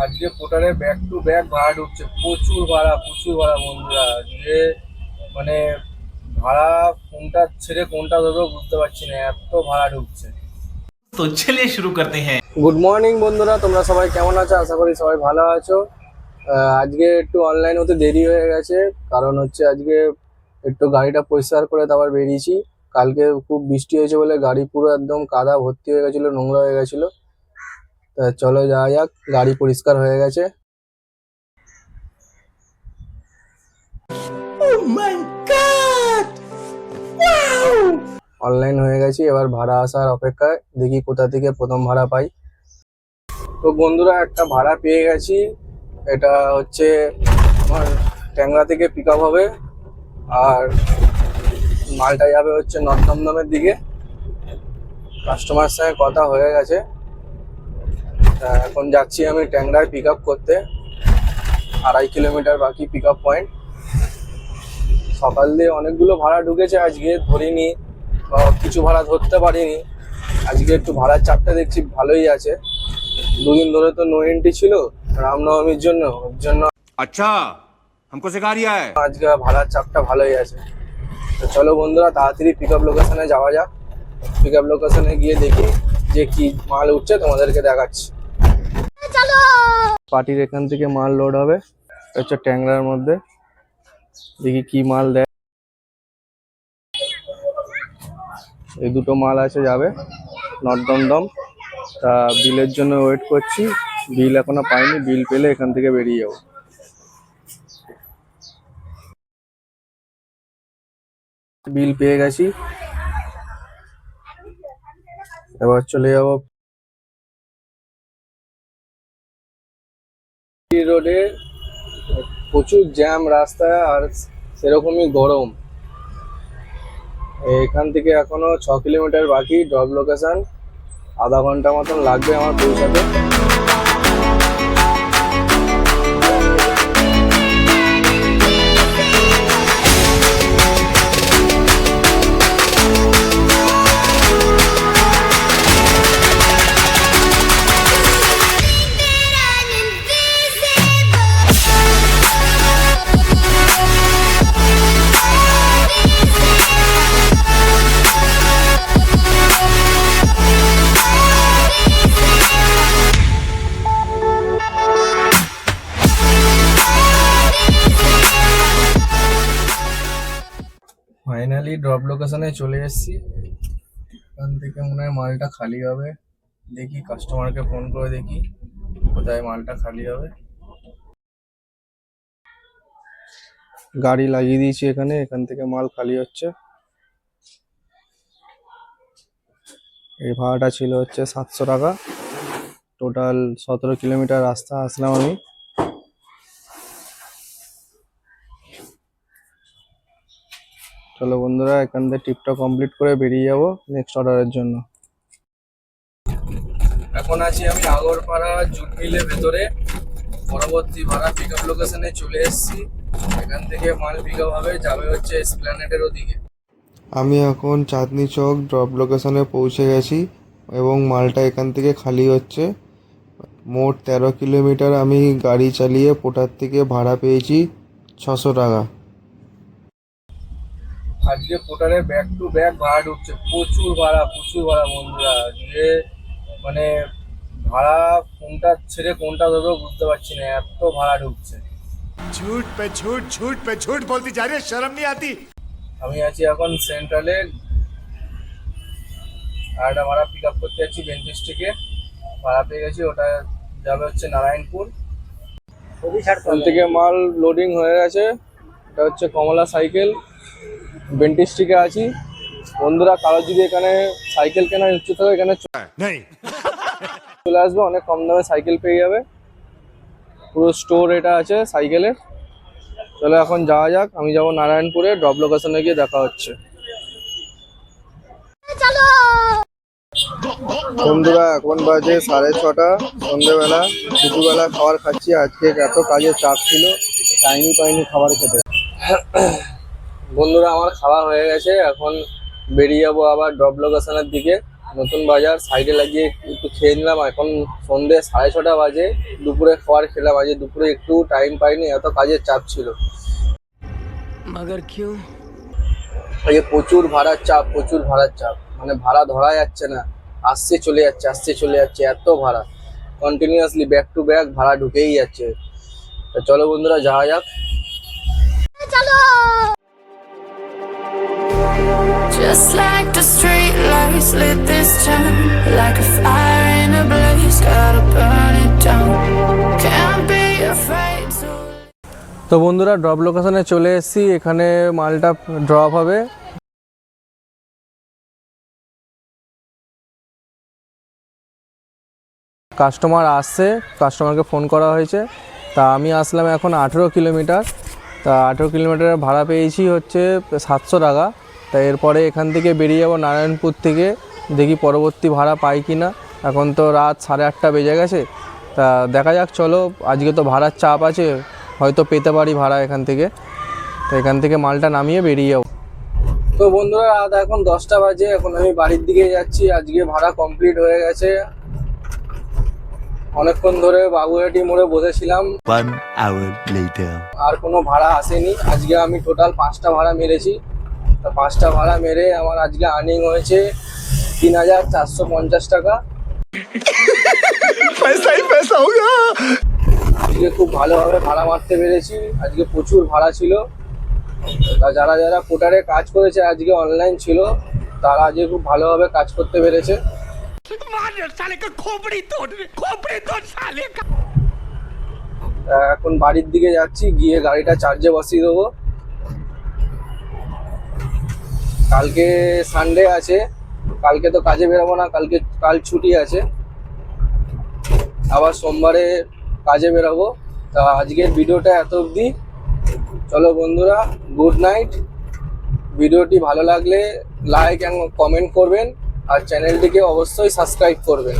আজকে পোর্টারে back to back ভাড়া ঢুকছে, প্রচুর ভাড়া বন্ধুরা। যে মানে ভাড়া কোনটা ছেড়ে কোনটা ধরবো বুঝতে পারছি না, এত ভাড়া ঢুকছে। তো চলিए शुरू करते हैं। গুড মর্নিং বন্ধুরা, তোমরা সবাই কেমন আছো? আশা করি সবাই ভালো আছো। আজকে একটু অনলাইন হতে দেরি হয়ে গেছে, কারণ হচ্ছে আজকে একটু গাড়িটা পরিষ্কার করে তারপর বেরিয়েছি। কালকে খুব বৃষ্টি হয়েছে বলে গাড়ি পুরো একদম কাদা ভর্তি হয়ে গেছিলো, নোংরা হয়ে গেছিলো। তা চলো যাওয়া যাক, গাড়ি পরিষ্কার হয়ে গেছে। অনলাইন হয়ে গেছি, এবার ভাড়া আসার অপেক্ষায়, দেখি কোথা থেকে প্রথম ভাড়া পাই। তো বন্ধুরা একটা ভাড়া পেয়ে গেছি, এটা হচ্ছে আমার ট্যাংরা থেকে পিক আপ হবে, আর মালটা যাবে হচ্ছে নর্থ দমদমের দিকে। কাস্টমার সঙ্গে কথা হয়ে গেছে, তা এখন যাচ্ছি আমি ট্যাংরায় পিক আপ করতে। 2.5 কিলোমিটার বাকি পিক আপ পয়েন্ট। সকাল দিয়ে অনেকগুলো ভাড়া ঢুকেছে, আজকে ধরিনি, কিছু ভাড়া ধরতে পারিনি। আজকে একটু ভাড়ার চাপটা দেখছি ভালোই আছে। দুদিন ধরে তো নো এন্ট্রি ছিল রামনবমীর জন্য, ওর জন্য अच्छा हमको सिखा रिया है। আজকে ভাড়ার চাপটা ভালোই আছে। তো চলো বন্ধুরা তাড়াতাড়ি পিক আপ লোকেশনে যাওয়া যাক। পিক আপ লোকেশনে গিয়ে দেখি যে কি মাল উঠছে, তোমাদেরকে দেখাচ্ছি। পার্টির এখান থেকে মাল লোড হবে, হচ্ছে ট্যাংরার মধ্যে। দেখি কি মাল দেয়। এই দুটো মাল আছে, যাবে নর্থ দমদম। তা বিলের জন্য ওয়েট করছি, বিল এখনো পাইনি, বিল পেলে এখান থেকে বেরিয়ে যাবো। বিল পেয়ে গেছি, এবার চলে যাবো রোডে। প্রচুর জ্যাম রাস্তায়, আর সেরকমই গরম। এখান থেকে এখনো 6 কিলোমিটার বাকি ড্রপ লোকেশন। আধা ঘন্টা মতন লাগবে আমার পৌঁছাতে। ফাইনালি ড্রপ লোকেশনে চলে এসেছি। এখান থেকে মনে হয় মালটা খালি হবে। দেখি কাস্টমারকে ফোন করে দেখি কোথায় মালটা খালি হবে। গাড়ি লাগিয়ে দিয়েছি এখানে, এখান থেকে মাল খালি হচ্ছে। এই ভাড়াটা ছিল হচ্ছে 700 টাকা। টোটাল 17 কিলোমিটার রাস্তা আসলাম আমি। চলো বন্ধুরা এখান থেকে ট্রিপটা কমপ্লিট করে বেরিয়ে যাব নেক্সট অর্ডারের জন্য। এখন আছি আমি আগরপাড়া জুট মিলের ভেতরে। পরবর্তী ভাড়া পিক আপ লোকেশনে চলে এসেছি। এখান থেকে মাল পিক আপ হবে, যাবে হচ্ছে এসপ্ল্যানেডের ওদিকে। আমি এখন চাঁদনি চক ড্রপ লোকেশনে পৌঁছে গেছি এবং মালটা এখান থেকে খালি হচ্ছে। মোট 13 কিলোমিটার আমি গাড়ি চালিয়ে পোটার থেকে ভাড়া পেয়েছি 600 টাকা। আজকে পোর্টারে ব্যাক টু ব্যাক ভাড়া ঢুকছে, প্রচুর ভাড়া বন্ধুরা। যে মানে ভাড়া কোনটা ছেড়ে কোনটা ধরবো বুঝতে পারছি না, এত ভাড়া ঢুকছে। झूठ पे झूठ झूठ पे झूठ बोलती जा रही है, शर्म नहीं आती। আমি আছি এখন সেন্ট্রালে, আর একটা ভাড়া পিক আপ করতে যাচ্ছি বেন্টিস থেকে। ভাড়া পেয়ে গেছি, ওটা যাবে হচ্ছে নারায়ণপুর। ওখান থেকে মাল লোডিং হয়ে গেছে। এটা হচ্ছে কমলা সাইকেল, বেন্টিস্টিকে আছি। বন্ধুরা কারো যদি এখানে সাইকেল কেনার ইচ্ছে থাকে এখানে नहीं চলে আসবে, অনেক কম দামে সাইকেল পেয়ে যাবে। পুরো স্টোর এটা আছে সাইকেলের। চলো এখন যাওয়া যাক, আমি যাবো নারায়ণপুরে, ড্রপ লোকেশনে গিয়ে দেখা হচ্ছে। বন্ধুরা এখন বাজে 6:30, সন্ধ্যেবেলা। দুপুরবেলা খাবার খাচ্ছি। আজকে এত কাজের চাপ ছিল, টাইমই পাইনি খাবার খেতে। বন্ধুরা আমার খাওয়া হয়ে গেছে, এখন বেরিয়ে যাবো আবার ড্রপ লোকেশনের দিকে। নতুন বাজার সাইডে লাগিয়ে একটু খেয়ে নিলাম। এখন সন্ধ্যে 6:30 বাজে, দুপুরে খাবার খেলাম। আজ দুপুরে একটু টাইম পাইনি, এত কাজের চাপ ছিল। मगर क्यों? এই যে প্রচুর ভাড়ার চাপ, মানে ভাড়া ধরা যাচ্ছে না, আসছে চলে যাচ্ছে, এত ভাড়া কন্টিনিউয়াসলি ব্যাক টু ব্যাক ভাড়া ঢুকেই যাচ্ছে। তো চলো বন্ধুরা যাওয়া যাক। Just like the street lights lit this town, like a fire in a blaze, gotta burn it down. Can't be afraid to. তো বন্ধুরা ড্রপ লোকেশনে চলে এসেছি, এখানে মালটা ড্রপ হবে। কাস্টমার আসছে, কাস্টমারকে ফোন করা হয়েছে। তা আমি আসলাম এখন 18 কিলোমিটার। তা 18 কিলোমিটারের ভাড়া পেয়েছি হচ্ছে 700 টাকা। তা এরপরে এখান থেকে বেরিয়ে যাব নারায়ণপুর থেকে, দেখি পরবর্তী ভাড়া পাই কি না। এখন তো রাত 8:30 বেজে গেছে। তা দেখা যাক, চলো। আজকে তো ভাড়ার চাপ আছে, হয়তো পেতে পারি ভাড়া এখান থেকে। তো এখান থেকে মালটা নামিয়ে বেরিয়ে যাবো। তো বন্ধুরা রাত এখন 10টা বাজে, এখন আমি বাড়ির দিকে যাচ্ছি। আজকে ভাড়া কমপ্লিট হয়ে গেছে। অনেকক্ষণ ধরে বাবুহাটি মোড়ে বসেছিলাম, 1 hour later. আর কোনো ভাড়া আসেনি। আজকে আমি টোটাল 5টা ভাড়া মেরেছি। তা 5টা ভাড়া মেরে আমার আজকে আর্নিং হয়েছে 3,450 টাকা। पैसा ही पैसा होगा। আজকে খুব ভালোভাবে ভাড়া মারতে পেরেছি। আজকে প্রচুর ভাড়া ছিল। তা যারা যারা পোর্টারে কাজ করেছে, আজকে অনলাইন ছিল, তারা আজকে খুব ভালোভাবে কাজ করতে পেরেছে। তা এখন বাড়ির দিকে যাচ্ছি, গিয়ে গাড়িটা চার্জে বসিয়ে দেবো। কালকে সানডে আছে, কালকে তো কাজে বেরোবো না, কাল ছুটি আছে। আবার সোমবারে কাজে বেরোবো। তা আজকের ভিডিওটা এত অবধি। চলো বন্ধুরা, গুড নাইট। ভিডিওটি ভালো লাগলে লাইক এবং কমেন্ট করবেন, আর চ্যানেলটিকে অবশ্যই সাবস্ক্রাইব করবেন।